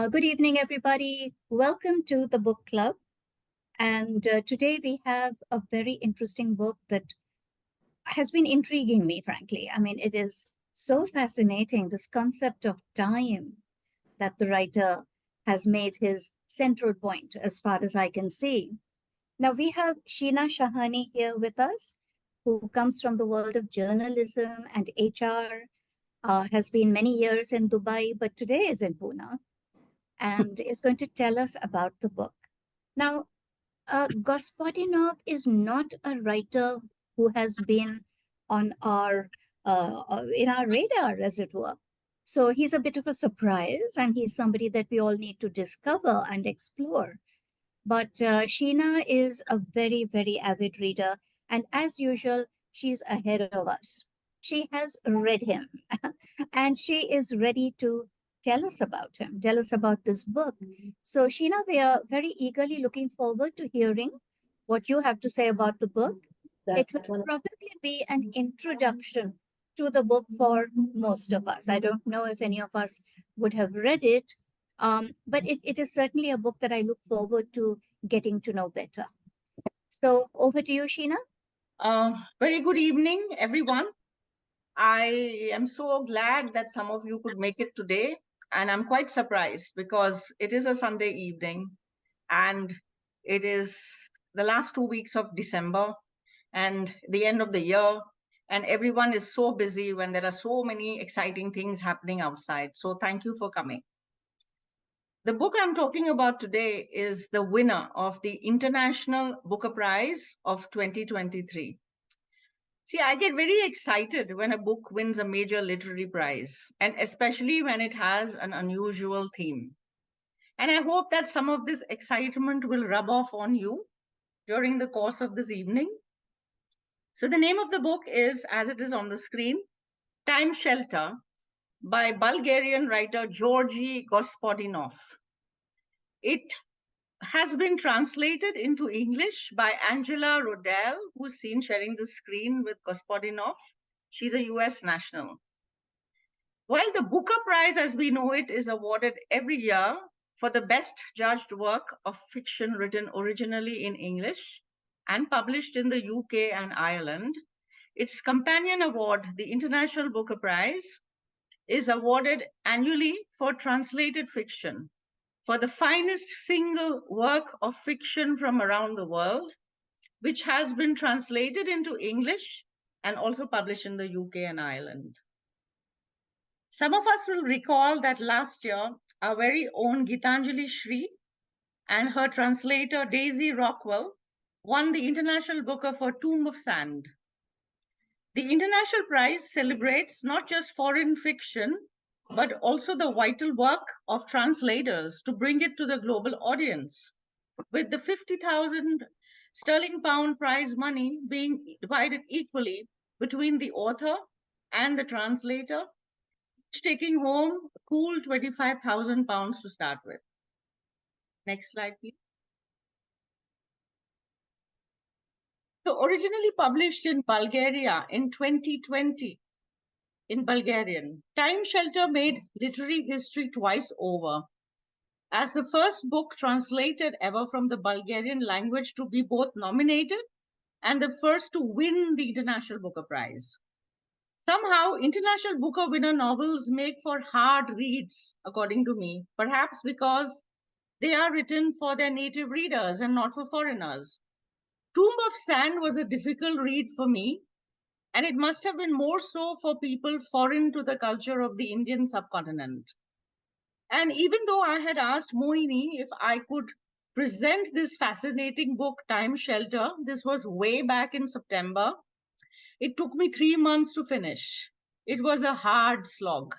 Good evening, everybody. Welcome to the book club. And today we have a very interesting book that has been intriguing me, frankly. I mean, it is so fascinating, this concept of time that the writer has made his central point, as far as I can see. Now, we have Sheena Shahani here with us, who comes from the world of journalism and HR, has been many years in Dubai, but today is in Pune, and is going to tell us about the book. Now, Gospodinov is not a writer who has been on our in our radar, as it were. So he's a bit of a surprise, and he's somebody that we all need to discover and explore. But Sheena is a very, very avid reader, and as usual, she's ahead of us. She has read him, and she is ready to tell us about him, tell us about this book. So, Sheena, we are very eagerly looking forward to hearing what you have to say about the book. It will probably be an introduction to the book for most of us. I don't know if any of us would have read it, but it is certainly a book that I look forward to getting to know better. So over to you, Sheena. Very good evening, everyone. I am so glad that some of you could make it today. And I'm quite surprised because it is a Sunday evening and it is the last 2 weeks of December and the end of the year. And everyone is so busy when there are so many exciting things happening outside. So thank you for coming. The book I'm talking about today is the winner of the International Booker Prize of 2023. See, I get very excited when a book wins a major literary prize, and especially when it has an unusual theme. And I hope that some of this excitement will rub off on you during the course of this evening. So the name of the book is, as it is on the screen, Time Shelter by Bulgarian writer Geordi Gospodinov. It has been translated into English by Angela Rodell, who's seen sharing the screen with Gospodinov. She's a US national. While the Booker Prize, as we know it, is awarded every year for the best judged work of fiction written originally in English and published in the UK and Ireland, its companion award, the International Booker Prize, is awarded annually for translated fiction, for the finest single work of fiction from around the world, which has been translated into English and also published in the UK and Ireland. Some of us will recall that last year, our very own Gitanjali Shri and her translator Daisy Rockwell won the International Booker for Tomb of Sand. The International Prize celebrates not just foreign fiction, but also the vital work of translators to bring it to the global audience, with the 50,000 sterling pound prize money being divided equally between the author and the translator, each taking home a cool 25,000 pounds to start with. Next slide, please. So originally published in Bulgaria in 2020, in Bulgarian, Time Shelter made literary history twice over as the first book translated ever from the Bulgarian language to be both nominated and the first to win the International Booker Prize. Somehow, International Booker winner novels make for hard reads, according to me, perhaps because they are written for their native readers and not for foreigners. Tomb of Sand was a difficult read for me, and it must have been more so for people foreign to the culture of the Indian subcontinent. And even though I had asked Moini if I could present this fascinating book, Time Shelter, this was way back in September, it took me 3 months to finish. It was a hard slog,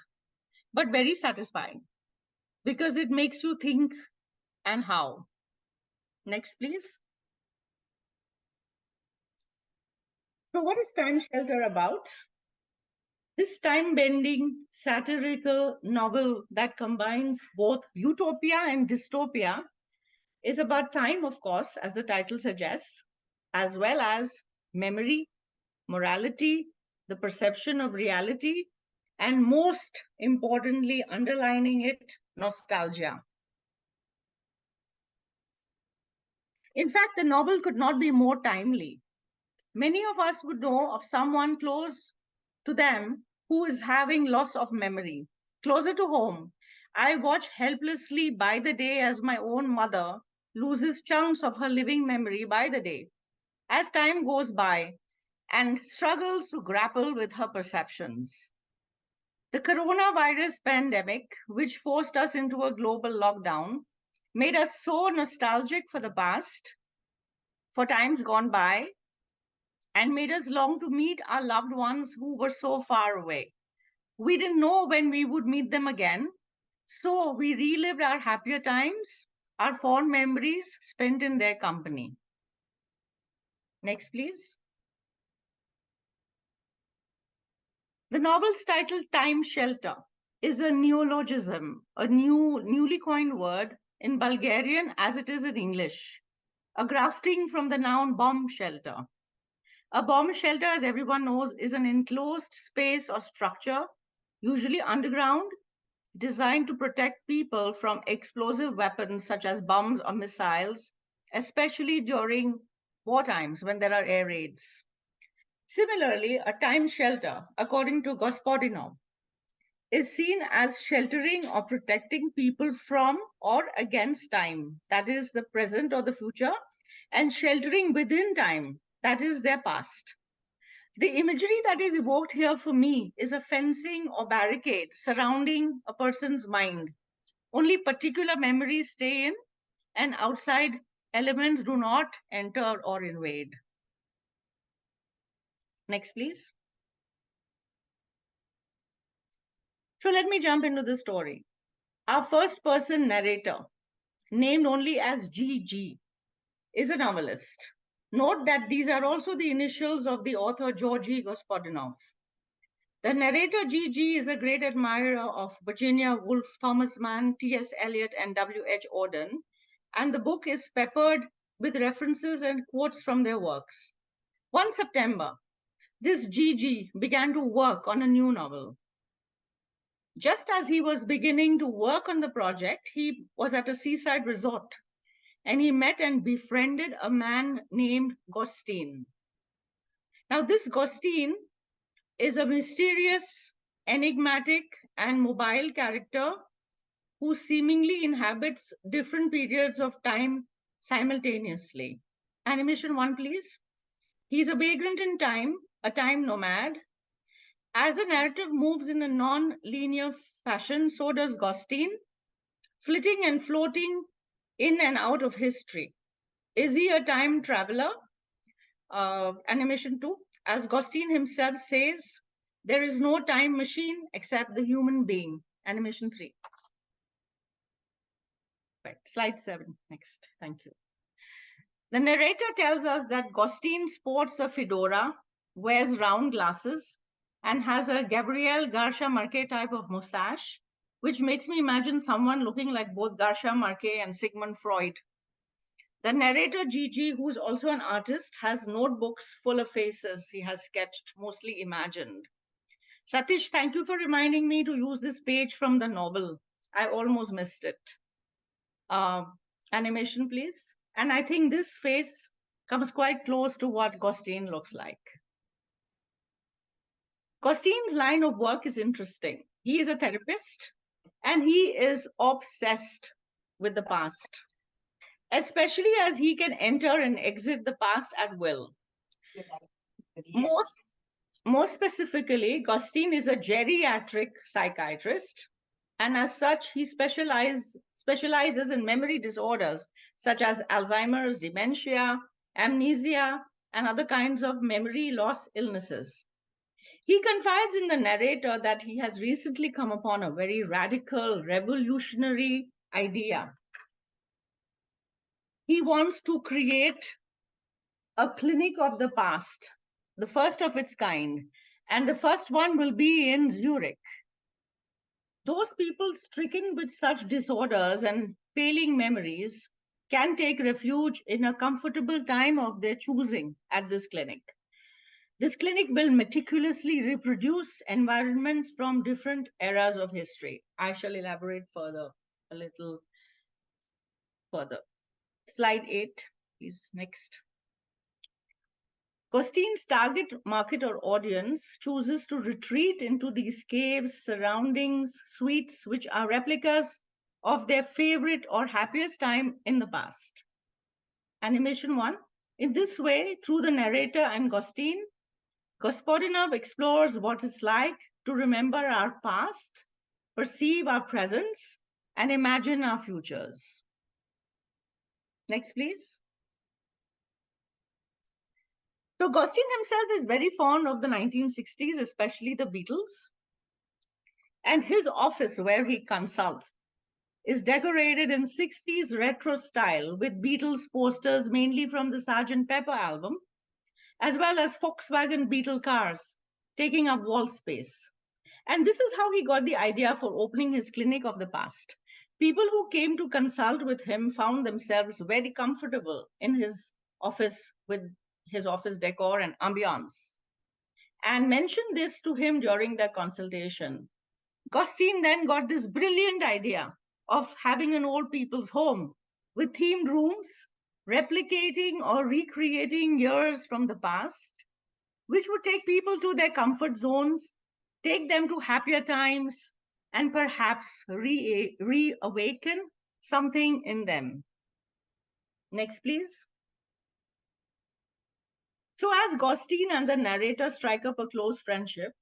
but very satisfying because it makes you think and how. Next, please. So what is Time Shelter about? This time-bending, satirical novel that combines both utopia and dystopia is about time, of course, as the title suggests, as well as memory, morality, the perception of reality, and most importantly, underlining it, nostalgia. In fact, the novel could not be more timely. Many of us would know of someone close to them who is having loss of memory. Closer to home, I watch helplessly by the day as my own mother loses chunks of her living memory by the day as time goes by and struggles to grapple with her perceptions. The coronavirus pandemic, which forced us into a global lockdown, made us so nostalgic for the past, for times gone by, and made us long to meet our loved ones who were so far away. We didn't know when we would meet them again, so we relived our happier times, our fond memories spent in their company. Next, please. The novel's title, Time Shelter, is a neologism, a newly coined word in Bulgarian as it is in English, a grafting from the noun bomb shelter. A bomb shelter, as everyone knows, is an enclosed space or structure, usually underground, designed to protect people from explosive weapons such as bombs or missiles, especially during war times when there are air raids. Similarly, a time shelter, according to Gospodinov, is seen as sheltering or protecting people from or against time, that is the present or the future, and sheltering within time, that is their past. The imagery that is evoked here for me is a fencing or barricade surrounding a person's mind. Only particular memories stay in, and outside elements do not enter or invade. Next, please. So let me jump into the story. Our first person narrator, named only as GG, is a novelist. Note that these are also the initials of the author Geordi Gospodinov. The narrator GG is a great admirer of Virginia Woolf, Thomas Mann, T.S. Eliot, and W.H. Auden, and the book is peppered with references and quotes from their works. One September, this GG began to work on a new novel. Just as he was beginning to work on the project, he was at a seaside resort and he met and befriended a man named Gostin. Now, this Gostin is a mysterious, enigmatic, and mobile character who seemingly inhabits different periods of time simultaneously. Animation one, please. He's a vagrant in time, a time nomad. As the narrative moves in a non-linear fashion, so does Gostin, flitting and floating in and out of history. Is he a time traveler? Animation 2. As Gostin himself says, there is no time machine except the human being. Animation 3. Right. Slide 7. Next. Thank you. The narrator tells us that Gostin sports a fedora, wears round glasses, and has a Gabriel Garcia Marquez type of mustache, which makes me imagine someone looking like both Garcia Marquez and Sigmund Freud. The narrator, Gigi, who's also an artist, has notebooks full of faces he has sketched, mostly imagined. Satish, thank you for reminding me to use this page from the novel. I almost missed it. Animation, please. And I think this face comes quite close to what Gostin looks like. Gostin's line of work is interesting. He is a therapist and he is obsessed with the past, especially as he can enter and exit the past at will. More specifically, Gostin is a geriatric psychiatrist, and as such, he specializes in memory disorders such as Alzheimer's, dementia, amnesia, and other kinds of memory loss illnesses. He confides in the narrator that he has recently come upon a very radical, revolutionary idea. He wants to create a clinic of the past, the first of its kind, and the first one will be in Zurich. Those people stricken with such disorders and failing memories can take refuge in a comfortable time of their choosing at this clinic. This clinic will meticulously reproduce environments from different eras of history. I shall elaborate further, a little further. Slide 8. Please, next. Gostine's target market or audience chooses to retreat into these caves, surroundings, suites, which are replicas of their favorite or happiest time in the past. Animation 1. In this way, through the narrator and Gostine, Gospodinov explores what it's like to remember our past, perceive our presents, and imagine our futures. Next, please. So Gostin himself is very fond of the 1960s, especially the Beatles. And his office, where he consults, is decorated in 60s retro style with Beatles posters, mainly from the Sgt. Pepper album, as well as Volkswagen Beetle cars, taking up wall space. And this is how he got the idea for opening his clinic of the past. People who came to consult with him found themselves very comfortable in his office with his office decor and ambiance, and mentioned this to him during their consultation. Gostin then got this brilliant idea of having an old people's home with themed rooms, replicating or recreating years from the past, which would take people to their comfort zones, take them to happier times, and perhaps reawaken something in them. Next, please. So as Gostin and the narrator strike up a close friendship,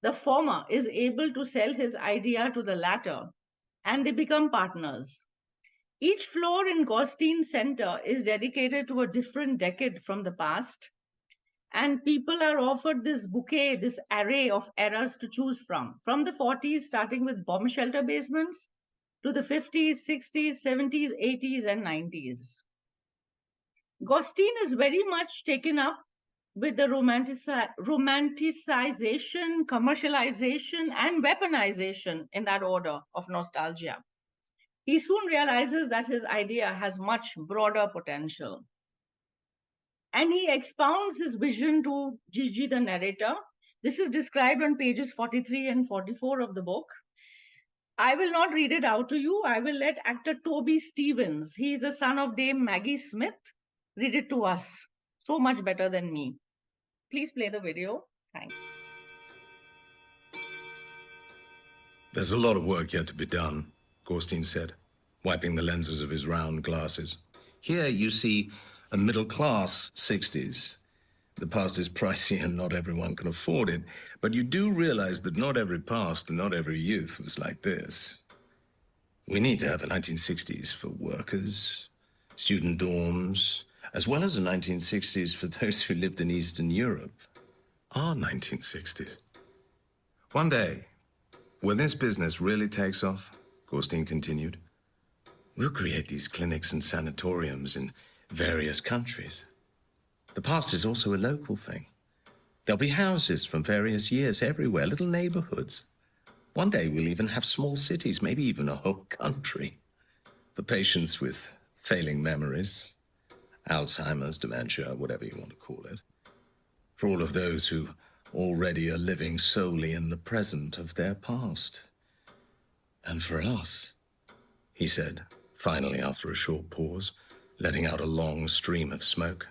the former is able to sell his idea to the latter, and they become partners. Each floor in Gostin's center is dedicated to a different decade from the past, and people are offered this bouquet, this array of eras to choose from the 40s, starting with bomb shelter basements, to the 50s, 60s, 70s, 80s, and 90s. Gostin is very much taken up with the romanticization, commercialization, and weaponization in that order of nostalgia. He soon realizes that his idea has much broader potential. And he expounds his vision to Gigi, the narrator. This is described on pages 43 and 44 of the book. I will not read it out to you. I will let actor Toby Stevens, he is the son of Dame Maggie Smith, read it to us. So much better than me. Please play the video. Thanks. There's a lot of work yet to be done, Gorstein said, wiping the lenses of his round glasses. Here you see a middle-class 60s. The past is pricey and not everyone can afford it, but you do realize that not every past and not every youth was like this. We need to have a 1960s for workers, student dorms, as well as a 1960s for those who lived in Eastern Europe. Our 1960s. One day, when this business really takes off, Gorstein continued, we'll create these clinics and sanatoriums in various countries. The past is also a local thing. There'll be houses from various years everywhere, little neighborhoods. One day we'll even have small cities, maybe even a whole country, for patients with failing memories, Alzheimer's, dementia, whatever you want to call it. For all of those who already are living solely in the present of their past. And for us, he said, finally after a short pause, letting out a long stream of smoke.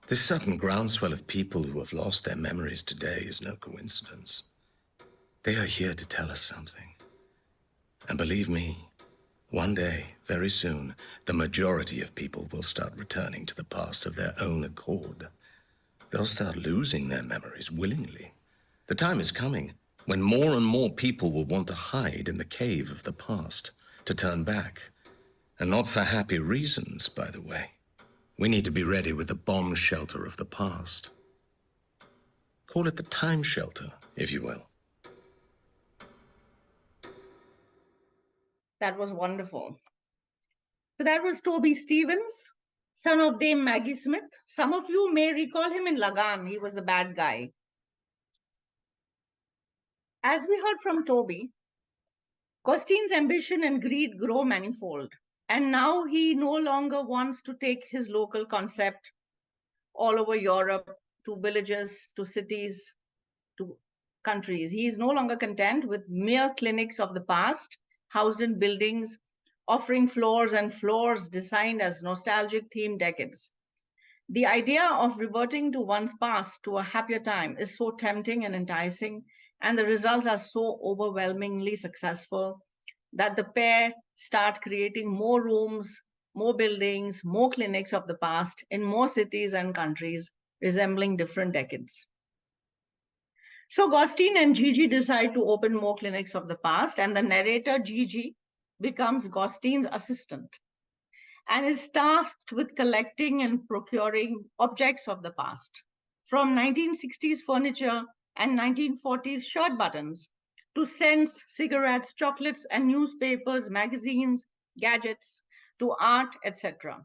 This sudden groundswell of people who have lost their memories today is no coincidence. They are here to tell us something. And believe me, one day, very soon, the majority of people will start returning to the past of their own accord. They'll start losing their memories willingly. The time is coming when more and more people will want to hide in the cave of the past, to turn back. And not for happy reasons, by the way. We need to be ready with the bomb shelter of the past. Call it the time shelter, if you will. That was wonderful. So that was Toby Stevens, son of Dame Maggie Smith. Some of you may recall him in Lagan. He was a bad guy. As we heard from Toby, Costin's ambition and greed grow manifold. And now he no longer wants to take his local concept all over Europe, to villages, to cities, to countries. He is no longer content with mere clinics of the past, housed in buildings offering floors and floors designed as nostalgic themed decades. The idea of reverting to one's past to a happier time is so tempting and enticing, and the results are so overwhelmingly successful that the pair start creating more rooms, more buildings, more clinics of the past in more cities and countries resembling different decades. So Gostin and Gigi decide to open more clinics of the past, and the narrator Gigi becomes Gostin's assistant and is tasked with collecting and procuring objects of the past, from 1960s furniture and 1940s shirt buttons to scents, cigarettes, chocolates, and newspapers, magazines, gadgets, to art, etc.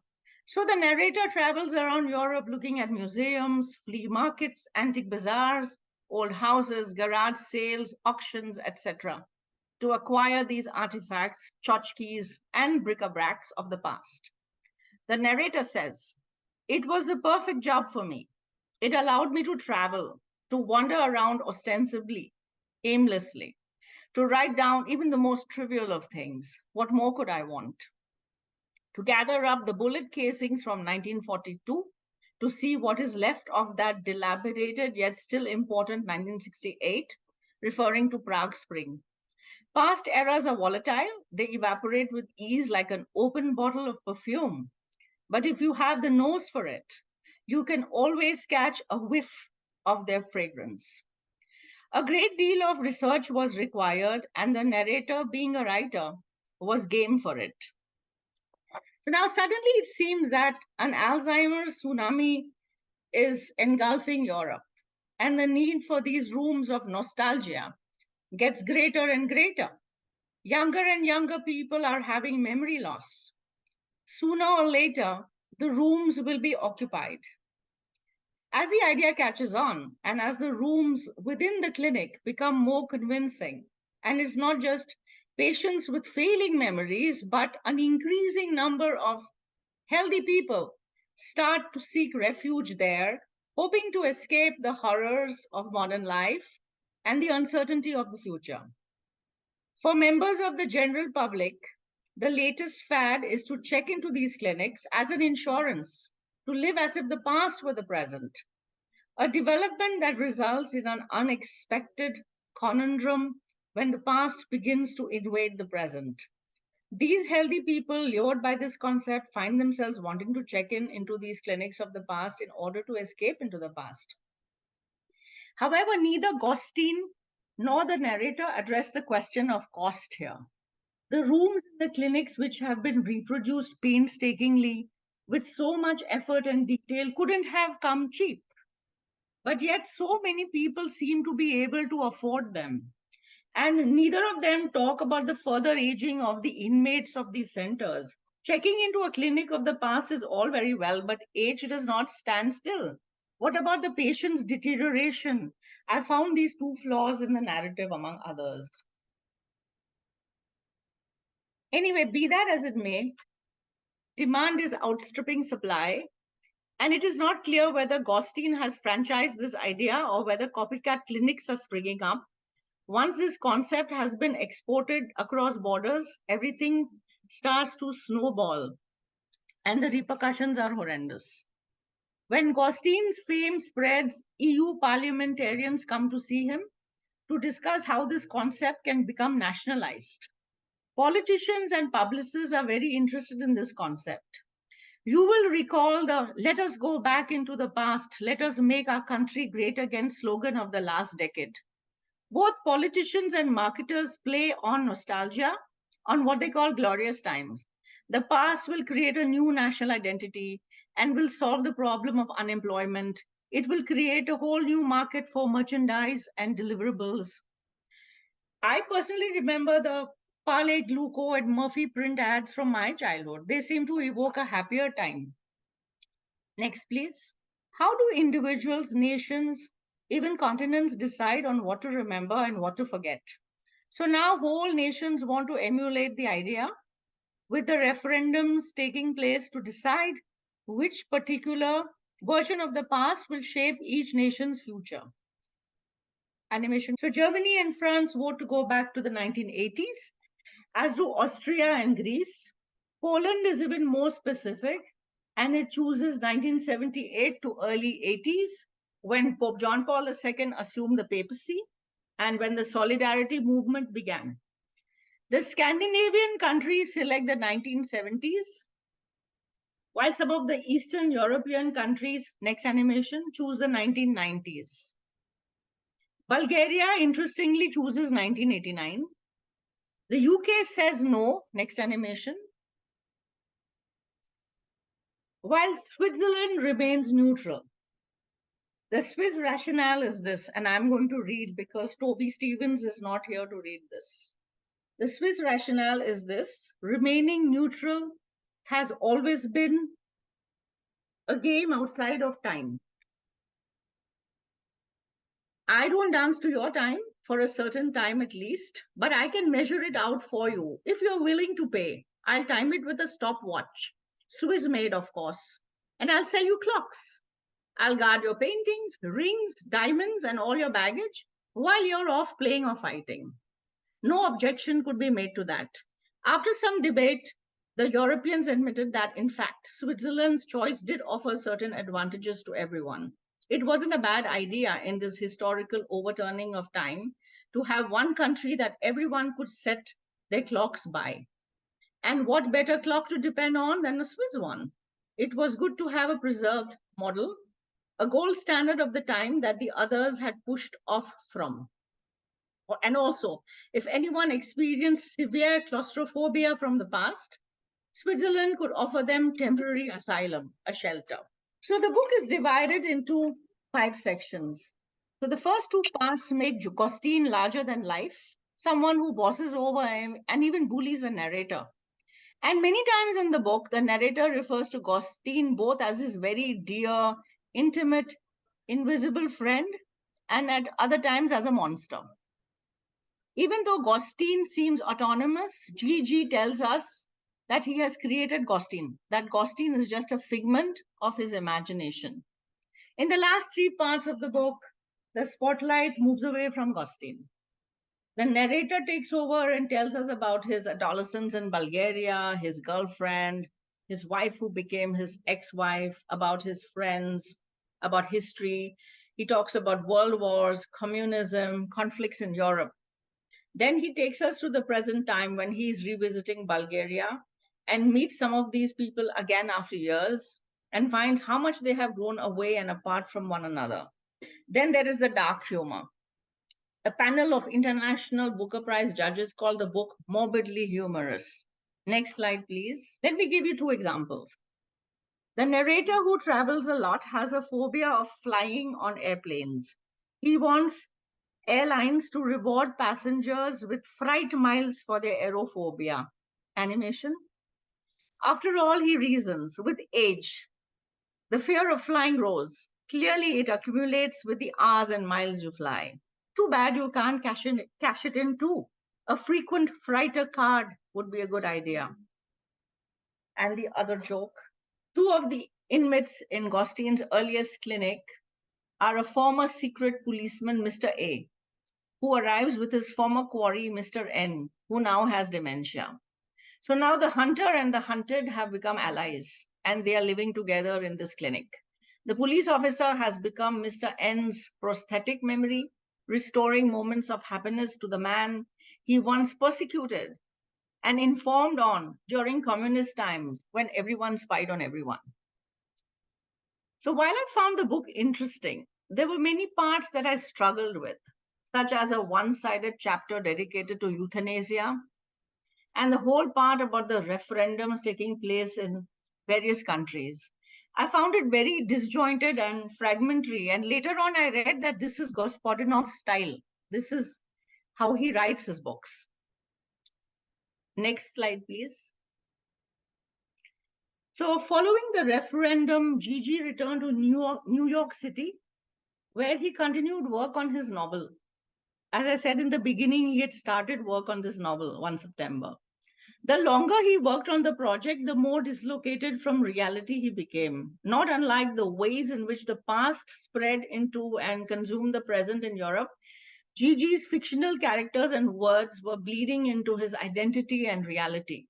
So the narrator travels around Europe looking at museums, flea markets, antique bazaars, old houses, garage sales, auctions, etc., to acquire these artifacts, tchotchkes, and bric-a-bracs of the past. The narrator says, "It was the perfect job for me. It allowed me to travel, to wander around ostensibly, aimlessly, to write down even the most trivial of things. What more could I want? To gather up the bullet casings from 1942, to see what is left of that dilapidated yet still important 1968, referring to Prague Spring. Past eras are volatile. They evaporate with ease like an open bottle of perfume. But if you have the nose for it, you can always catch a whiff of their fragrance." A great deal of research was required, and the narrator, being a writer, was game for it. So now suddenly it seems that an Alzheimer's tsunami is engulfing Europe, and the need for these rooms of nostalgia gets greater and greater. Younger and younger people are having memory loss. Sooner or later, the rooms will be occupied. As the idea catches on, and as the rooms within the clinic become more convincing, and it's not just patients with failing memories, but an increasing number of healthy people start to seek refuge there, hoping to escape the horrors of modern life and the uncertainty of the future. For members of the general public, the latest fad is to check into these clinics as an insurance, to live as if the past were the present, a development that results in an unexpected conundrum when the past begins to invade the present. These healthy people, lured by this concept, find themselves wanting to check in into these clinics of the past in order to escape into the past. However, neither Gostin nor the narrator address the question of cost here. The rooms in the clinics, which have been reproduced painstakingly with so much effort and detail, couldn't have come cheap. But yet so many people seem to be able to afford them. And neither of them talk about the further aging of the inmates of these centers. Checking into a clinic of the past is all very well, but age does not stand still. What about the patient's deterioration? I found these two flaws in the narrative, among others. Anyway, be that as it may, demand is outstripping supply, and it is not clear whether Gostin has franchised this idea or whether copycat clinics are springing up. Once this concept has been exported across borders, everything starts to snowball, and the repercussions are horrendous. When Gostin's fame spreads, EU parliamentarians come to see him to discuss how this concept can become nationalized. Politicians and publicists are very interested in this concept. You will recall the "let us go back into the past, let us make our country great again" slogan of the last decade. Both politicians and marketers play on nostalgia, on what they call glorious times. The past will create a new national identity and will solve the problem of unemployment. It will create a whole new market for merchandise and deliverables. I personally remember the Parle Gluco and Murphy print ads from my childhood. They seem to evoke a happier time. Next, please. How do individuals, nations, even continents decide on what to remember and what to forget? So now whole nations want to emulate the idea, with the referendums taking place to decide which particular version of the past will shape each nation's future. Animation. So Germany and France vote to go back to the 1980s, as do Austria and Greece. Poland is even more specific, and it chooses 1978 to early 80s, when Pope John Paul II assumed the papacy and when the Solidarity movement began. The Scandinavian countries select the 1970s, while some of the Eastern European countries, next animation, choose the 1990s. Bulgaria, interestingly, chooses 1989. The UK says no, next animation, while Switzerland remains neutral. The Swiss rationale is this, and I'm going to read because Toby Stevens is not here to read this. The Swiss rationale is this: remaining neutral has always been a game outside of time. I don't dance to your time for a certain time at least, but I can measure it out for you. If you're willing to pay, I'll time it with a stopwatch, Swiss made, of course, and I'll sell you clocks. I'll guard your paintings, rings, diamonds, and all your baggage while you're off playing or fighting. No objection could be made to that. After some debate, the Europeans admitted that, in fact, Switzerland's choice did offer certain advantages to everyone. It wasn't a bad idea in this historical overturning of time to have one country that everyone could set their clocks by. And what better clock to depend on than a Swiss one? It was good to have a preserved model, a gold standard of the time that the others had pushed off from. And also, if anyone experienced severe claustrophobia from the past, Switzerland could offer them temporary asylum, a shelter. So the book is divided into 5 sections. So the first 2 parts make Costin larger than life, someone who bosses over him and even bullies the narrator. And many times in the book, the narrator refers to Costin both as his very dear, intimate, invisible friend, and at other times as a monster. Even though Costin seems autonomous, Gigi tells us that he has created Costin, that Costin is just a figment of his imagination. In the last 3 parts of the book, the spotlight moves away from Costin. The narrator takes over and tells us about his adolescence in Bulgaria, his girlfriend, his wife who became his ex-wife, about his friends, about history. He talks about world wars, communism, conflicts in Europe. Then he takes us to the present time when he's revisiting Bulgaria and meets some of these people again after years and finds how much they have grown away and apart from one another. Then there is the dark humor. A panel of International Booker Prize judges call the book morbidly humorous. Next slide, please. Let me give you 2 examples. The narrator, who travels a lot, has a phobia of flying on airplanes. He wants airlines to reward passengers with fright miles for their aerophobia. Animation. After all, he reasons, with age, the fear of flying grows. Clearly, it accumulates with the hours and miles you fly. Too bad you can't cash it in too. A frequent frighter card would be a good idea. And the other joke. 2 of the inmates in Gostin's earliest clinic are a former secret policeman, Mr. A, who arrives with his former quarry, Mr. N, who now has dementia. So now the hunter and the hunted have become allies, and they are living together in this clinic. The police officer has become Mr. N's prosthetic memory, restoring moments of happiness to the man he once persecuted and informed on during communist times when everyone spied on everyone. So while I found the book interesting, there were many parts that I struggled with, such as a one-sided chapter dedicated to euthanasia, and the whole part about the referendums taking place in various countries. I found it very disjointed and fragmentary. And later on, I read that this is Gospodinov's style. This is how he writes his books. Next slide, please. So following the referendum, Gigi returned to New York City, where he continued work on his novel. As I said in the beginning, he had started work on this novel 1 September. The longer he worked on the project, the more dislocated from reality he became, not unlike the ways in which the past spread into and consumed the present in Europe. Gigi's fictional characters and words were bleeding into his identity and reality.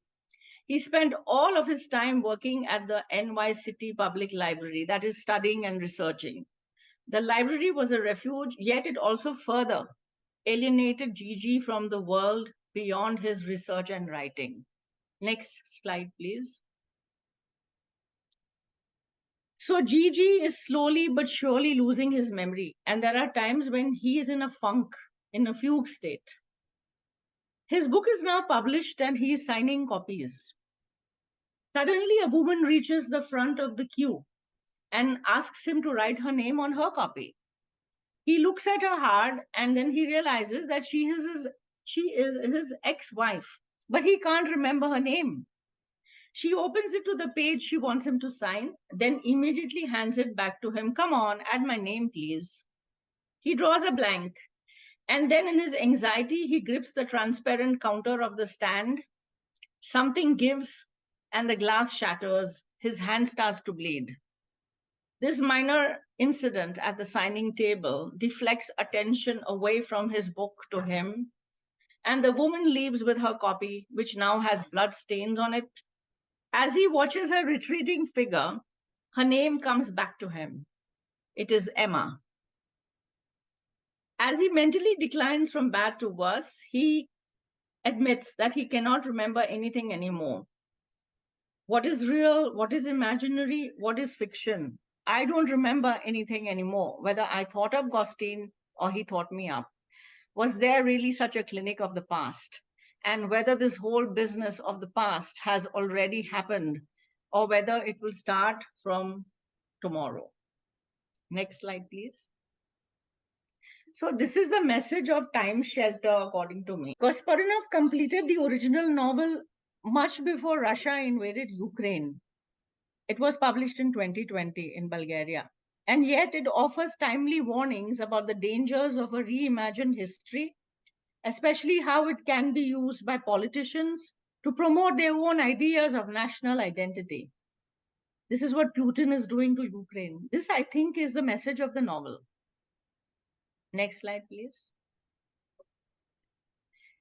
He spent all of his time working at the NY City Public Library, that is, studying and researching. The library was a refuge, yet it also further alienated Gigi from the world beyond his research and writing. Next slide, please. So Gigi is slowly but surely losing his memory, and there are times when he is in a funk, in a fugue state. His book is now published and he is signing copies. Suddenly, a woman reaches the front of the queue and asks him to write her name on her copy. He looks at her hard and then he realizes that she is his ex-wife, but he can't remember her name. She opens it to the page she wants him to sign, then immediately hands it back to him. Come on, add my name, please. He draws a blank, and then in his anxiety, he grips the transparent counter of the stand. Something gives, and the glass shatters. His hand starts to bleed. This minor incident at the signing table deflects attention away from his book to him, and the woman leaves with her copy, which now has blood stains on it. As he watches her retreating figure, her name comes back to him. It is Emma. As he mentally declines from bad to worse, he admits that he cannot remember anything anymore. What is real? What is imaginary? What is fiction? I don't remember anything anymore, whether I thought up Gostin or he thought me up. Was there really such a clinic of the past? And whether this whole business of the past has already happened or whether it will start from tomorrow. Next slide, please. So this is the message of Time Shelter, according to me. Gospodinov completed the original novel much before Russia invaded Ukraine. It was published in 2020 in Bulgaria. And yet it offers timely warnings about the dangers of a reimagined history, especially how it can be used by politicians to promote their own ideas of national identity. This is what Putin is doing to Ukraine. This, I think, is the message of the novel. Next slide, please.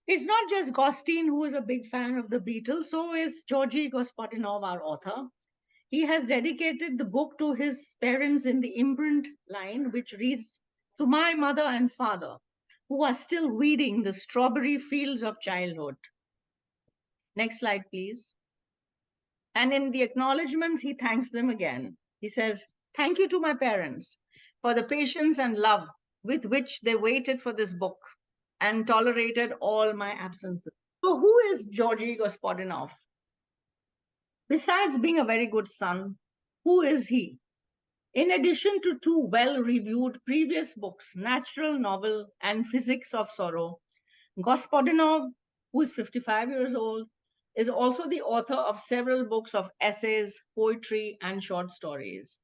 It's not just Gostin who is a big fan of the Beatles, so is Geordi Gospodinov, our author. He has dedicated the book to his parents in the imprint line, which reads, "To my mother and father, who are still weeding the strawberry fields of childhood." Next slide, please. And in the acknowledgements, he thanks them again. He says, "Thank you to my parents for the patience and love with which they waited for this book and tolerated all my absences." So who is Georgi Gospodinov? Besides being a very good son, who is he? In addition to two well-reviewed previous books, Natural Novel and Physics of Sorrow, Gospodinov, who is 55 years old, is also the author of several books of essays, poetry, and short stories.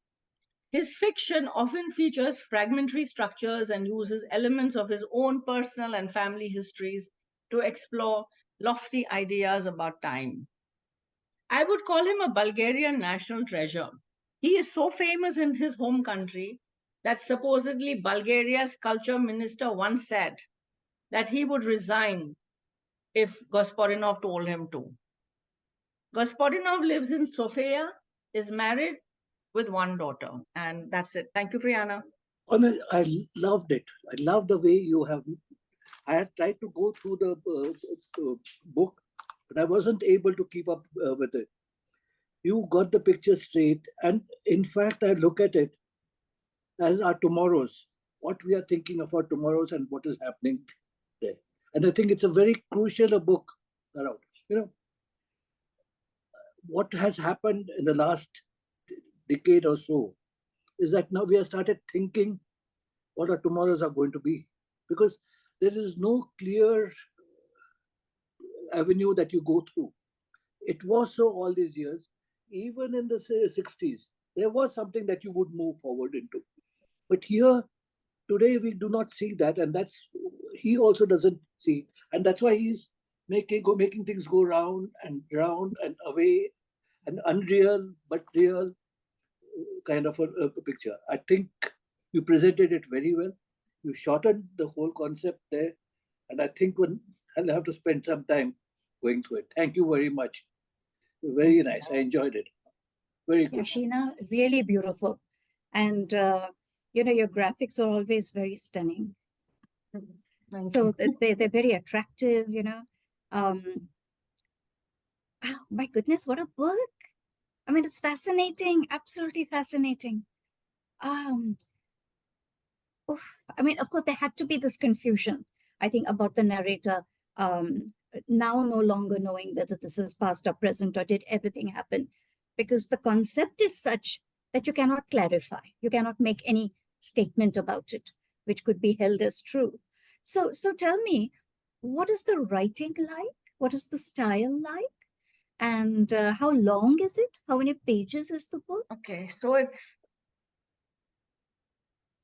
His fiction often features fragmentary structures and uses elements of his own personal and family histories to explore lofty ideas about time. I would call him a Bulgarian national treasure. He is so famous in his home country that supposedly Bulgaria's culture minister once said that he would resign if Gospodinov told him to. Gospodinov lives in Sofia, is married with one daughter, and that's it. Thank you, Priyanka. I loved it. I love the way you have. I had tried to go through the book, but I wasn't able to keep up with it. You got the picture straight, and in fact, I look at it as our tomorrows, what we are thinking of our tomorrows and what is happening there. And I think it's a very crucial book around. You know, what has happened in the last decade or so is that now we have started thinking what our tomorrows are going to be, because there is no clear avenue that you go through. It was so all these years. Even in the 60s, there was something that you would move forward into. But here, today, we do not see that, and that's he also doesn't see, and that's why he's making things go round and away, an unreal but real kind of a picture. I think you presented it very well. You shortened the whole concept there, and I think I'll have to spend some time going through it. Thank you very much. Very nice. I enjoyed it. Very Yeah, good. Sheena, really beautiful. And, your graphics are always very stunning. Thank So you. they're very attractive. Um, oh, my goodness, what a book. I mean, it's fascinating, absolutely fascinating. Um, I mean, of course, there had to be this confusion, I think, about the narrator now no longer knowing whether this is past or present or did everything happen, because the concept is such that you cannot clarify, you cannot make any statement about it, which could be held as true. So tell me, what is the writing like? What is the style like? And how long is it? How many pages is the book? Okay, so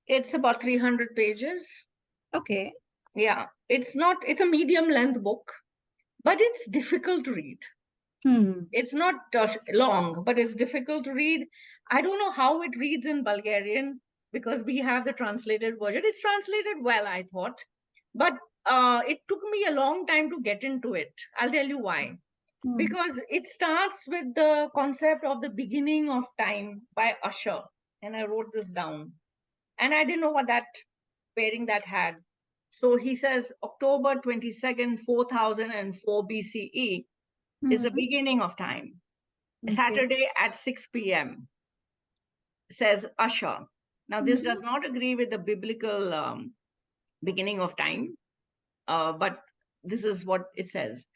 it's about 300 pages. Okay. Yeah, it's a medium length book, but it's difficult to read. It's not long, but it's difficult to read. I don't know how it reads in Bulgarian because we have the translated version. It's translated well, I thought, but it took me a long time to get into it. I'll tell you why. Because it starts with the concept of the beginning of time by Usher, and I wrote this down, and I didn't know what that pairing that had. So he says October 22nd, 4004 BCE is the beginning of time. Okay. Saturday at 6 p.m., says Usher. Now, this does not agree with the biblical beginning of time, but this is what it says.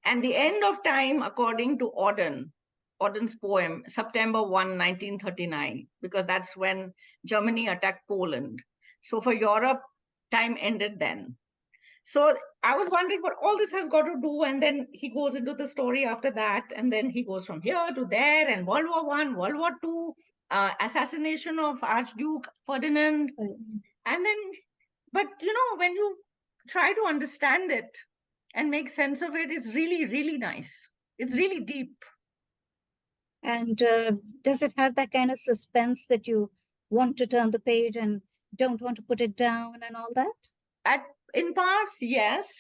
And the end of time, according to Auden's poem, September 1, 1939, because that's when Germany attacked Poland. So for Europe, time ended then. So I was wondering what all this has got to do. And then he goes into the story after that. And then he goes from here to there, and World War I, World War II, assassination of Archduke Ferdinand. And then, but when you try to understand it and make sense of it, it's really, really nice. It's really deep. And does it have that kind of suspense that you want to turn the page and don't want to put it down and all that? In parts, yes,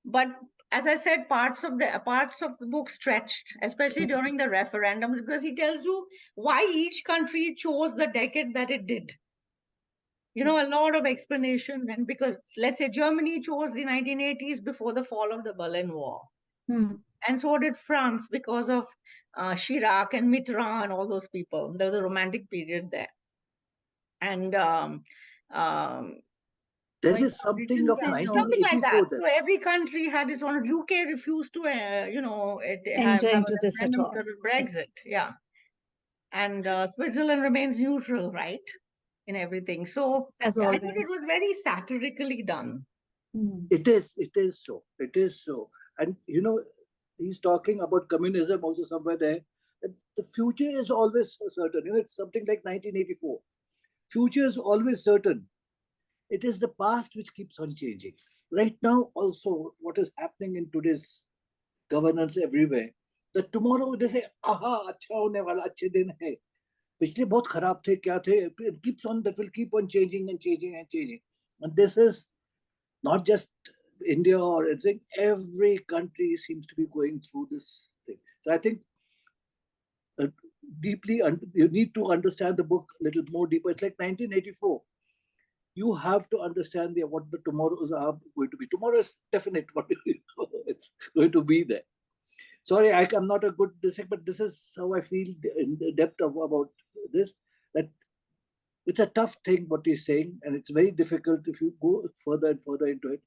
but as I said, parts of the book stretched, especially during the referendums, because he tells you why each country chose the decade that it did. A lot of explanation. And because, let's say, Germany chose the 1980s before the fall of the Berlin Wall. And so did France because of Chirac and Mitterrand and all those people. There was a romantic period there. And there is something of something like 1984. that. So every country had its own. UK refused to, have a into this at referendum all. because of Brexit. Yeah, and Switzerland remains neutral, right, in everything. So As I always. thought it was very satirically done. It is so. It is so. And he's talking about communism also somewhere there. The future is always certain. It's something like 1984. Future is always certain. It is the past which keeps on changing. Right now, also, what is happening in today's governance everywhere, that tomorrow they say, aha, अच्छा होने वाला, अच्छे दिन है. पिछले बहुत खराब थे, क्या थे? It keeps on, that will keep on changing and changing and changing. And this is not just India or anything, every country seems to be going through this thing. So I think you need to understand the book a little more deeper. It's like 1984. You have to understand what the tomorrows are going to be. Tomorrow is definite. It's going to be there. Sorry, I'm not a good dissect, but this is how I feel in the depth about this. That it's a tough thing what he's saying, and it's very difficult if you go further and further into it.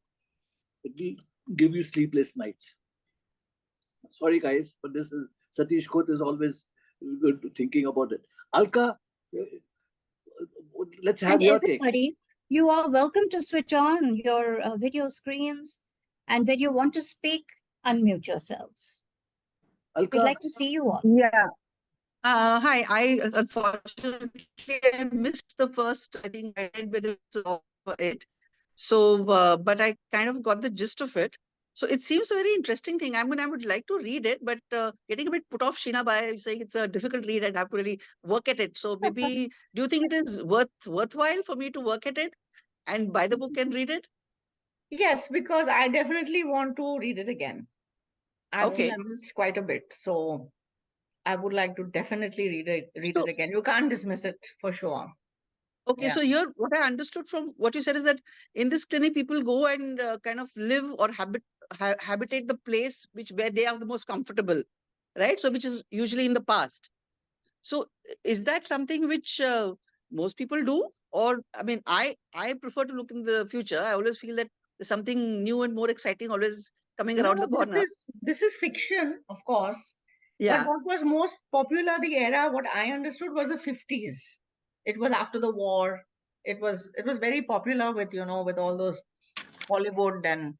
It will give you sleepless nights. Sorry, guys, but this is Satish Kot is always good thinking about it. Alka, let's have your everybody, take. You are welcome to switch on your video screens, and when you want to speak, unmute yourselves. Alka, we'd like to see you all. Yeah. Hi. I unfortunately missed the first, I think, 10 minutes of it. So, but I kind of got the gist of it. So it seems a very interesting thing. I mean, I would like to read it, but getting a bit put off, Sheena, by saying it's a difficult read and I have to really work at it. So maybe, do you think it is worthwhile for me to work at it and buy the book and read it? Yes, because I definitely want to read it again. I feel I missed quite a bit. So I would like to definitely read it again. You can't dismiss it for sure. Okay, Yeah. so here, what I understood from what you said is that in this clinic, people go and kind of live or habitate the place where they are the most comfortable, right? So, which is usually in the past. So, is that something which most people do? Or, I mean, I prefer to look in the future. I always feel that there's something new and more exciting always coming around No, the corner. this is fiction, of course. But Yeah. what was most popular, the era, what I understood was the 50s. It was after the war. It was very popular with, with all those Hollywood and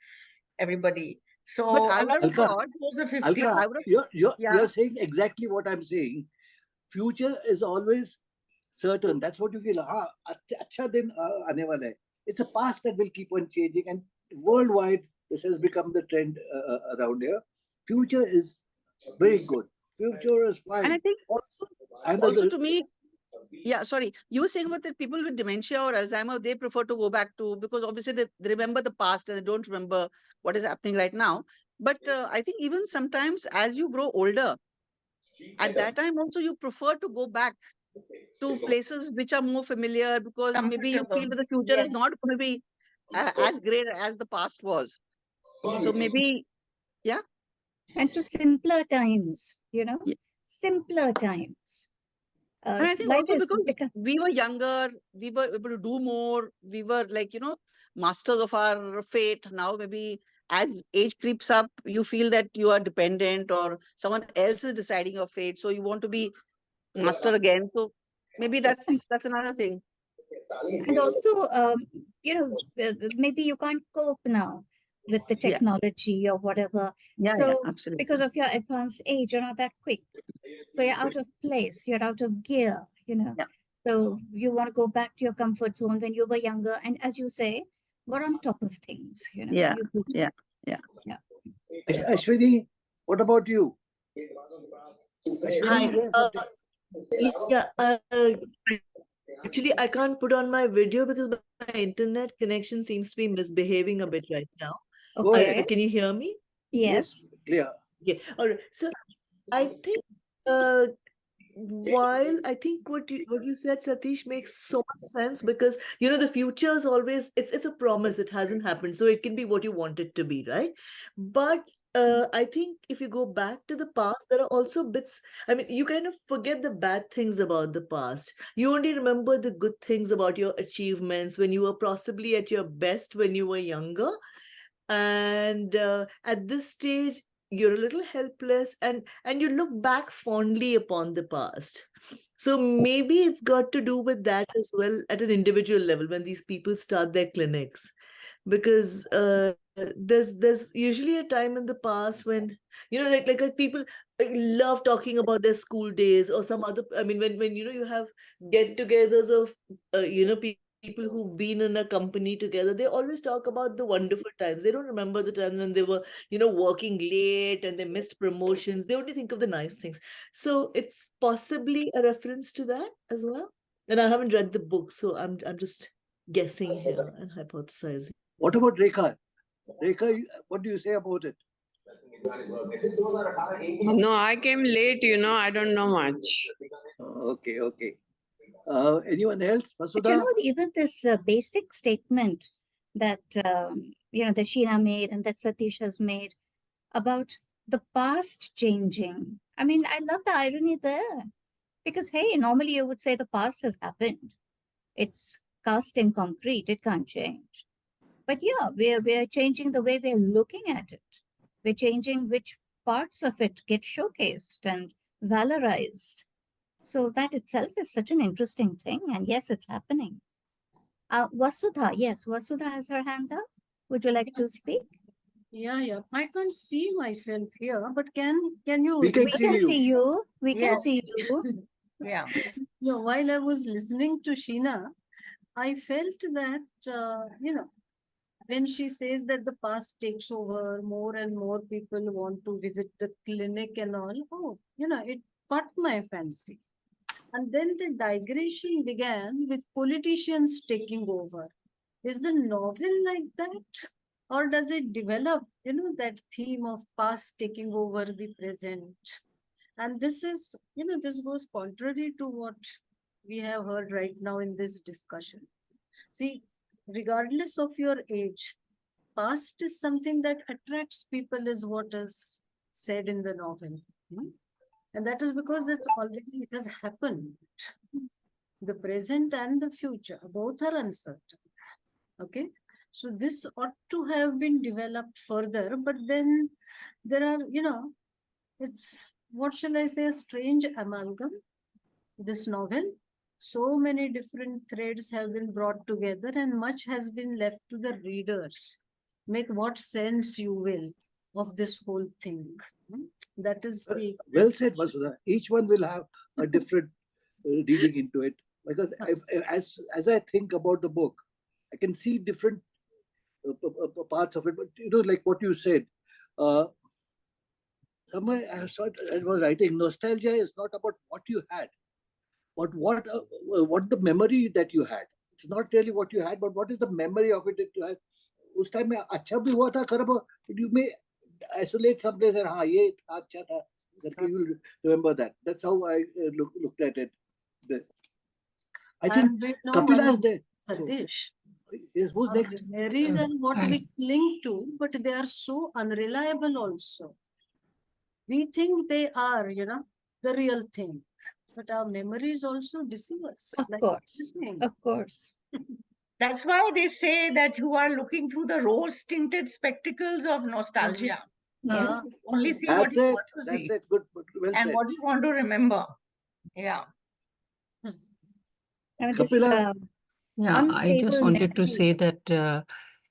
everybody. So But I a would lot have of Alka, thought, it was the but 50s. Alka, I would have, yeah. you're saying exactly what I'm saying. Future is always certain. That's what you feel. Acha din aane wala hai. It's a past that will keep on changing, and worldwide this has become the trend around here. Future is very good. Future is And I fine. think And also to me, yeah, sorry. You were saying about that people with dementia or Alzheimer, they prefer to go back to, because obviously they remember the past and they don't remember what is happening right now. But I think even sometimes as you grow older, at that time also you prefer to go back to places which are more familiar because maybe you feel Comfortable. that the future is Yes. not going to be as great as the past was. So maybe, yeah. And to simpler times, Yeah. simpler times. And I think Life also is because become, we were younger, we were able to do more. We were like, masters of our fate. Now, maybe as age creeps up, you feel that you are dependent or someone else is deciding your fate. So you want to be master again. So maybe that's another thing. and also, maybe you can't cope now with the Yeah. technology or whatever. Yeah. Yeah. So, because Absolutely. of your advanced age, you're not that quick. So you're out of place, you're out of gear. Yeah. So you want to go back to your comfort zone when you were younger. And as you say, we're on top of things. Yeah. You could, Yeah. Yeah. yeah. Ashwini, what about you? Ashwini, Hi. you have something? Yeah. Actually, I can't put on my video because my internet connection seems to be misbehaving a bit right now. Go ahead. Okay. Can you hear me? Yes. Clear. Yeah. All right. So I think uh, while I think what you said, Satish, makes so much sense because the future is always it's a promise. It hasn't happened, so it can be what you want it to be, right? But I think if you go back to the past, there are also bits. I mean, you kind of forget the bad things about the past. You only remember the good things about your achievements when you were possibly at your best when you were younger, and at this stage you're a little helpless, and you look back fondly upon the past. So maybe it's got to do with that as well at an individual level when these people start their clinics, because there's usually a time in the past when like people love talking about their school days or some other. I mean, when you have get-togethers of people who've been in a company together, they always talk about the wonderful times. They don't remember the time when they were working late and they missed promotions. They only think of the nice things. So it's possibly a reference to that as well. And I haven't read the book, so I'm just guessing here and hypothesizing. What about Rekha? Rekha, what do you say about it? No, I came late, I don't know much. Okay, okay. Anyone else? But Vasudha? even this basic statement that, that Sheena made and that Satish has made about the past changing. I mean, I love the irony there because, hey, normally you would say the past has happened. It's cast in concrete, it can't change. But yeah, we're changing the way we're looking at it. We're changing which parts of it get showcased and valorized. So that itself is such an interesting thing. And yes, it's happening. Vasudha, yes, Vasudha has her hand up. Would you like to speak? Yeah. I can't see myself here, but can you? We can We see can you. see you. We can Yes. see you. Yeah. While I was listening to Sheena, I felt that when she says that the past takes over, more and more people want to visit the clinic and all. Oh, it caught my fancy. And then the digression began with politicians taking over. Is the novel like that? Or does it develop, that theme of past taking over the present? And this is, this goes contrary to what we have heard right now in this discussion. See, regardless of your age, past is something that attracts people, is what is said in the novel. And that is because it has happened. The present and the future, both are uncertain. Okay. So this ought to have been developed further, but then there are, it's, what shall I say, a strange amalgam, this novel. So many different threads have been brought together and much has been left to the readers. Make what sense you will of this whole thing. That is the... Well said, Vasudha. Each one will have a different reading into it. Because as I think about the book, I can see different parts of it. But like what you said, somewhere I was writing, nostalgia is not about what you had, but what the memory that you had. It's not really what you had, but what is the memory of it that you had. उस time में अच्छा भी हुआ था खराब, you may isolate some place and हाँ ये अच्छा था, you will remember that. That's how I looked at it. I think Kapila is there. Satish. Yes, who's next? Memories and what we cling to, but they are so unreliable also. We think they are, the real thing, but our memories also deceive us. Of course. Of course. That's why they say that you are looking through the rose-tinted spectacles of nostalgia. Yeah. Only see what you want to see. That's it. Good. Well and said. what you want to remember. Yeah. I mean, Kapila? Yeah, I just unstable wanted to memory. say that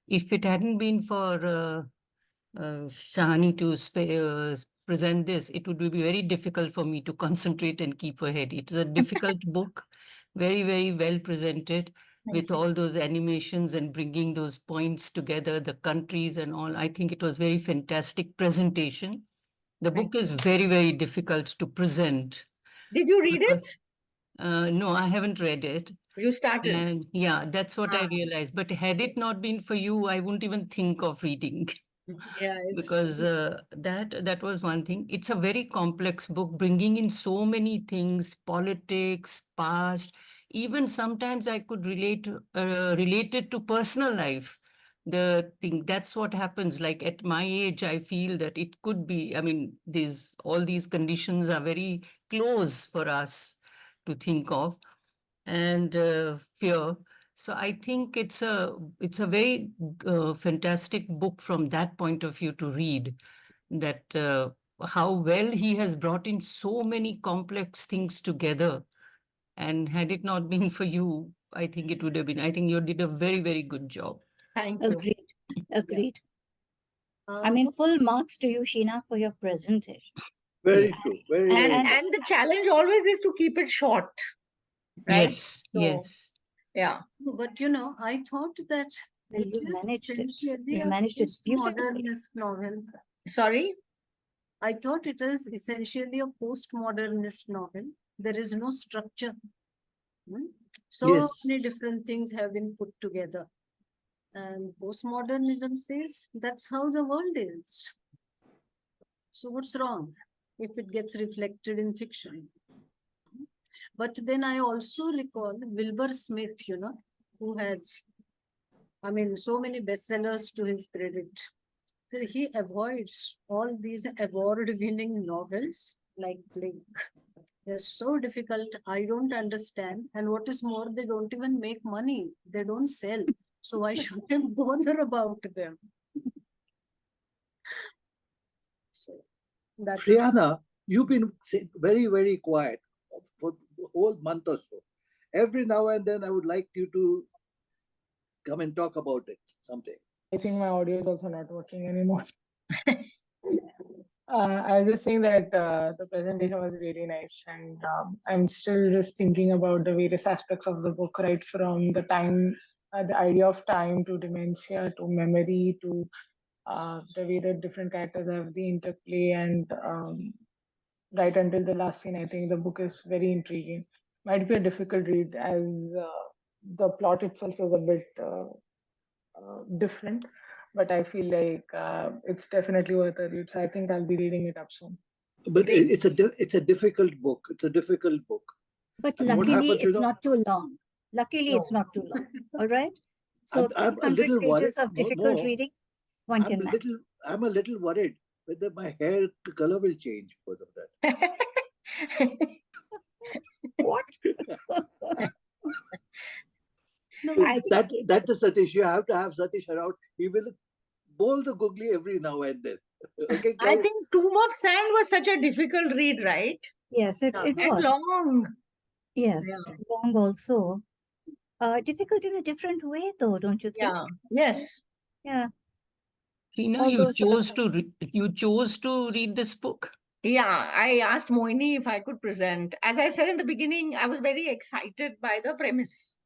if it hadn't been for Shahani to present this, it would be very difficult for me to concentrate and keep ahead. It's a difficult book, very, very well presented with all those animations and bringing those points together, the countries and all. I think it was very fantastic presentation. The book is very, very difficult to present. Did you read it? No, I haven't read it. You started. And yeah, that's what I realized. But had it not been for you, I wouldn't even think of reading. Yeah, Because that was one thing. It's a very complex book, bringing in so many things, politics, past. Even sometimes I could relate it to personal life. The thing, that's what happens. Like at my age, I feel that it could be. I mean, all these conditions are very close for us to think of, and fear. So I think it's a very fantastic book from that point of view to read. That how well he has brought in so many complex things together, and had it not been for you, I think it would have been. I think you did a very, very good job. Thank you. Agreed. Agreed. I mean, full marks to you, Sheena, for your presentation. Very true. Very, and, very and the challenge always is to keep it short. Right? Yes, So, yes. Yeah. But I thought that Well, it you is managed it. essentially You a managed it beautifully. postmodernist novel. Sorry? I thought it is essentially a postmodernist novel. There is no structure. So Yes. many different things have been put together. And postmodernism says that's how the world is. So what's wrong if it gets reflected in fiction? But then I also recall Wilbur Smith, who has, so many bestsellers to his credit. So he avoids all these award-winning novels like Blink. They're so difficult. I don't understand. And what is more, they don't even make money. They don't sell. So why should I bother about them? So that's Priyana, you've been very, very quiet for a whole month or so. Every now and then I would like you to come and talk about it, something. I think my audio is also not working anymore. I was just saying that the presentation was really nice, and I'm still just thinking about the various aspects of the book, right from the time, the idea of time to dementia to memory to the way that different characters have the interplay, and right until the last scene. I think the book is very intriguing. Might be a difficult read as the plot itself is a bit different, but I feel like it's definitely worth a read. So I think I'll be reading it up soon. But Great. it's a difficult book. It's a difficult book. But And what luckily, happens, you it's know, not too long. Luckily, it's No. not too long. All right. So I'm a 300 little worried. pages of difficult No, reading, one can manage. I'm a little worried whether my hair color will change because of that. What? No, I That's the Satish. You have to have Satish around. He will bowl the googly every now and then. Okay, I come. think Tomb of Sand was such a difficult read, right? yes, it And was. long. Yes, Yeah. long also. Difficult in a different way, though, don't you think? Yeah. Yes. Yeah. Sheena, All you those chose to read this book. Yeah, I asked Moini if I could present. As I said in the beginning, I was very excited by the premise,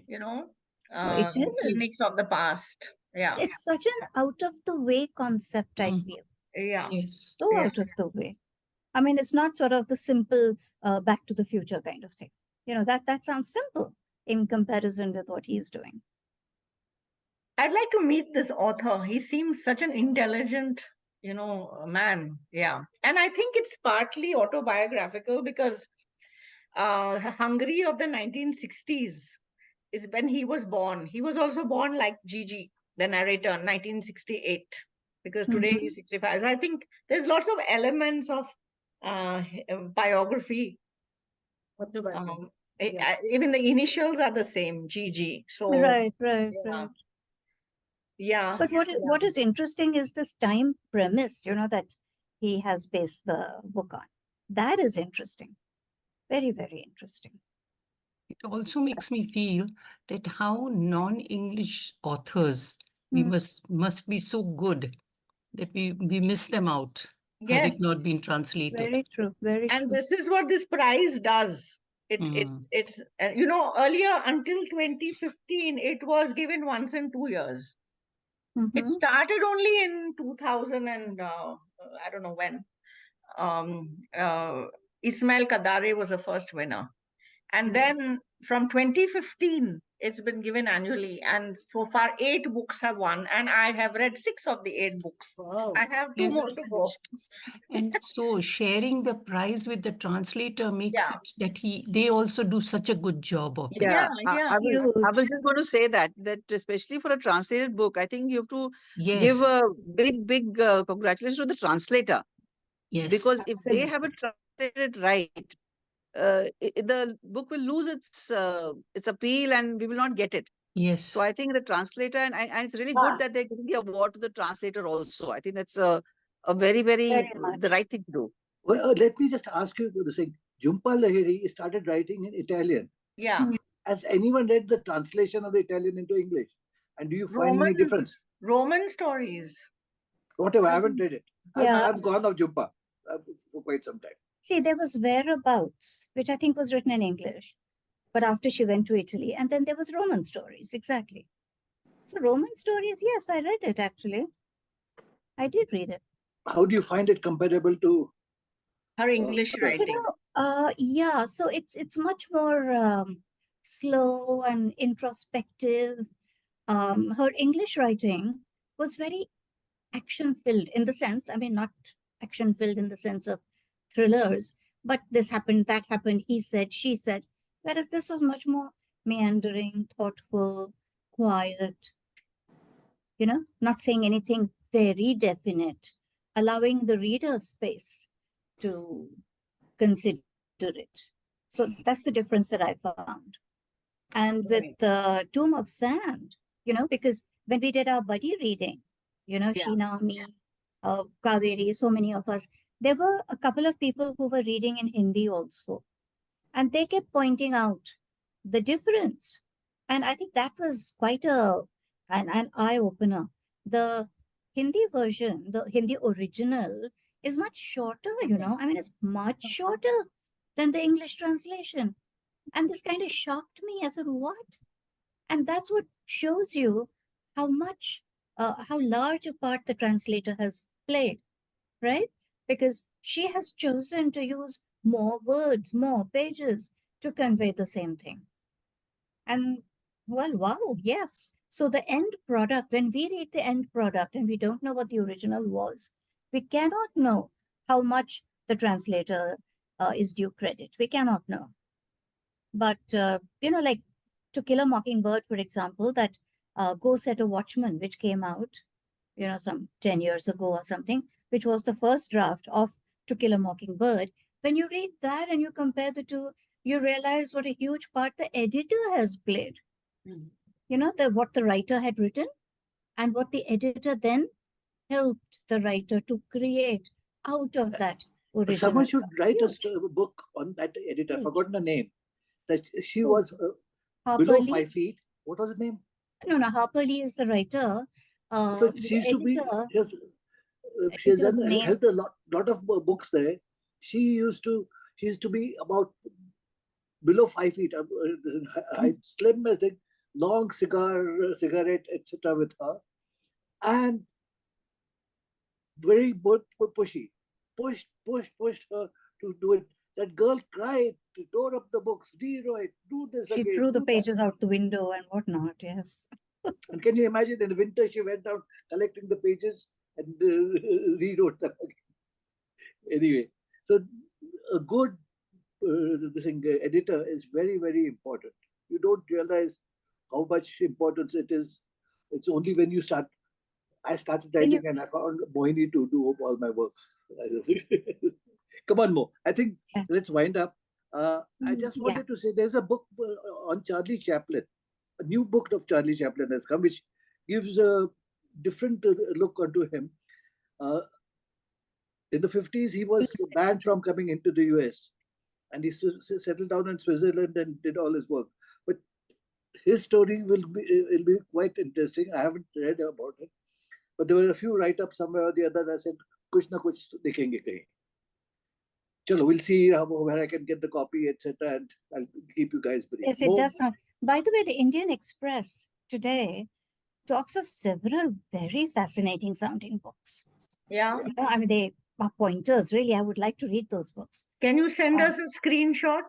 you know, it is. clinics of the past. Yeah. It's such an out of the way concept, I Mm. feel. Yeah. Yes. So Yeah. out of the way. I mean, it's not sort of the simple Back to the Future kind of thing. You know, that sounds simple in comparison with what he's doing. I'd like to meet this author. He seems such an intelligent, man. Yeah. And I think it's partly autobiographical because Hungary of the 1960s is when he was born. He was also born like Gigi, the narrator, 1968, because today he's 65. So I think there's lots of elements of biography. Even the initials are the same, Gigi. So Right. yeah. Yeah. But what is interesting is this time premise, you know, that he has based the book on. That is interesting. Very, very interesting. It also makes me feel that how non-English authors we must be so good that we miss them out had it Yes. not been translated. Very true. Very And true. this is what this prize does. It's earlier until 2015 it was given once in 2 years. It started only in 2000 and I don't know when. Ismail Kadare was the first winner. And then from 2015, it's been given annually. And so far, 8 books have won. And I have read 6 of the 8 books. Wow. I have 2 more to go. And so sharing the prize with the translator makes Yeah. it that they also do such a good job of it. Yeah, I yeah. was just going to say that especially for a translated book, I think you have to Yes. give a big congratulations to the translator. Yes. Because if they have it translated right, the book will lose its appeal and we will not get it. Yes. So I think the translator, and it's really good that they're giving the award to the translator also. I think that's a very, very the right thing to do. Well, let me just ask you the thing. Jhumpa Lahiri started writing in Italian. Yeah. Has anyone read the translation of the Italian into English? And do you find any difference? Roman stories. Whatever, I haven't read it. Yeah. I've gone off Jhumpa for quite some time. See, there was Whereabouts, which I think was written in English, but after she went to Italy. And then there was Roman Stories, exactly. So Roman Stories, yes, I read it actually. I did read it. How do you find it comparable to her English writing? You know, yeah, so it's much more slow and introspective. Her English writing was very action-filled in the sense, I mean, not action-filled in the sense of thrillers, but this happened, that happened, he said, she said, whereas this was much more meandering, thoughtful, quiet, you know, not saying anything very definite, allowing the reader space to consider it. So that's the difference that I found. And with the Tomb of Sand, you know, because when we did our buddy reading, you know, Sheena, me, Kaveri, so many of us, there were a couple of people who were reading in Hindi also. And they kept pointing out the difference. And I think that was quite an eye-opener. The Hindi version, the Hindi original, is much shorter, you know. I mean, it's much shorter than the English translation. And this kind of shocked me. I said, what? And that's what shows you how much, how large a part the translator has played, right? Because she has chosen to use more words, more pages to convey the same thing. And well, wow, yes. So the end product, when we read the end product and we don't know what the original was, we cannot know how much the translator is due credit. We cannot know. But, like To Kill a Mockingbird, for example, that Go Set a Watchman, which came out, some 10 years ago or something, which was the first draft of To Kill a Mockingbird. When you read that and you compare the two, you realize what a huge part the editor has played. What the writer had written and what the editor then helped the writer to create out of that original. Someone should write a book on that editor. I've forgotten the name. That she was below Lee? 5 feet. What was the name? No, Harper Lee is the writer. So she used to be. She has helped a lot of books there. She used to be about below 5 feet, slim as a long cigarette, etc. with her, and very pushy. Pushed her to do it. That girl cried, tore up the books, rewrote, do this she again. She threw the pages out the window and whatnot, yes. And can you imagine, in the winter, she went out collecting the pages and rewrote them again. Anyway, so a good editor is very, very important. You don't realize how much importance it is. It's only when you start. I started writing and I found Mohini to do all my work. Come on, Mo. I think let's wind up. I just wanted to say there's a book on Charlie Chaplin. A new book of Charlie Chaplin has come, which gives a different look onto him. In the 50s, he was banned from coming into the US. And he settled down in Switzerland and did all his work. But his story will be quite interesting. I haven't read about it. But there were a few write-ups somewhere or the other that said, kuch na kuch dekhenge kahin. Chalo, we'll see where I can get the copy, etc. And I'll keep you guys briefed. Yes, it does sound. By the way, the Indian Express today talks of several very fascinating sounding books. Yeah. I mean, they are pointers. Really, I would like to read those books. Can you send us a screenshot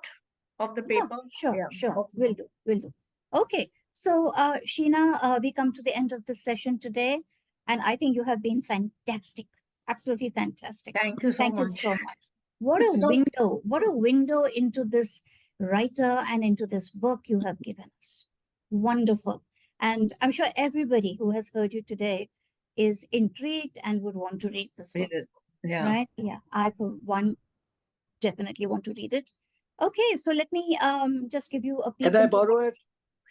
of the paper? Sure. Okay. Will do. Okay. So, Sheena, we come to the end of the session today. And I think you have been fantastic. Absolutely fantastic. Thank you so much. Thank you so much. What a window into this writer and into this book you have given us. Wonderful. And I'm sure everybody who has heard you today is intrigued and would want to read this book. Yeah. Right? Yeah. I, for one, definitely want to read it. Okay. So let me just give you a peek. Can I borrow it,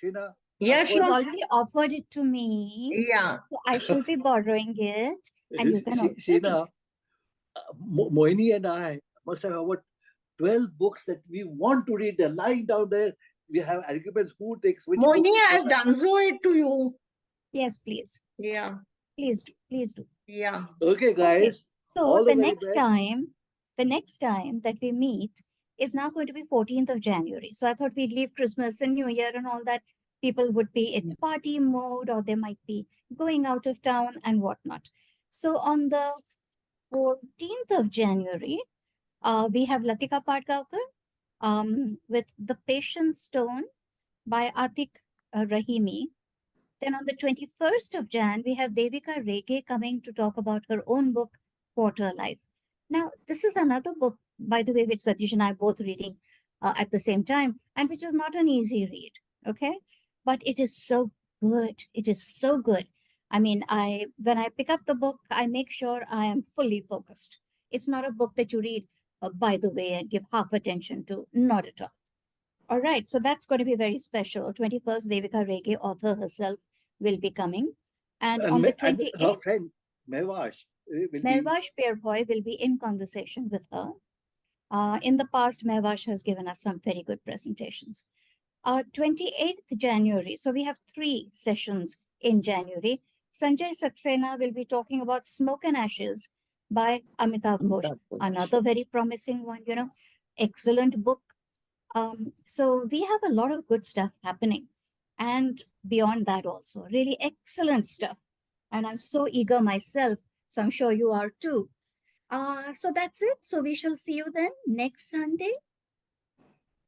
Sheena? Yeah, She's already offered it to me. Yeah. So I shall be borrowing it. And you can also Sheena, Mohini and I must have about 12 books that we want to read. They're lying down there. We have arguments who takes which book. Mohini, I've done so it to you. Yes, please. Yeah. Please do. Yeah. Okay, guys. Okay. So the next time that we meet is now going to be 14th of January. So I thought we'd leave Christmas and New Year and all that. People would be in party mode, or they might be going out of town and whatnot. So on the 14th of January, we have Latika Patgaonkar with The Patient Stone by Atik Rahimi. Then on the 21st of Jan, we have Devika Rege coming to talk about her own book, Quarter Life. Now, this is another book, by the way, which Satish and I are both reading at the same time, and which is not an easy read, okay? But it is so good. It is so good. I mean, when I pick up the book, I make sure I am fully focused. It's not a book that you read by the way and give half attention to. Not at all. All right. So that's going to be very special. 21st, Devika Rege, author herself, will be coming. And on the 28th, her friend, Mehwash. Mehwash Pierpoy will be in conversation with her. In the past, Mehwash has given us some very good presentations. 28th January. So we have 3 sessions in January. Sanjay Saxena will be talking about Smoke and Ashes by Amitav Ghosh. Another very promising one, excellent book. So we have a lot of good stuff happening. And beyond that also, really excellent stuff. And I'm so eager myself. So I'm sure you are too. So that's it. So we shall see you then next Sunday.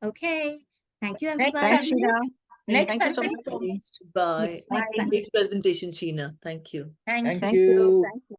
Okay. Thank you, everybody. Thanks, Sheena. Next Thank you so Sunday. much. Bye. Next Sunday. Great presentation, Sheena. Thank you. Thank you. Thank you.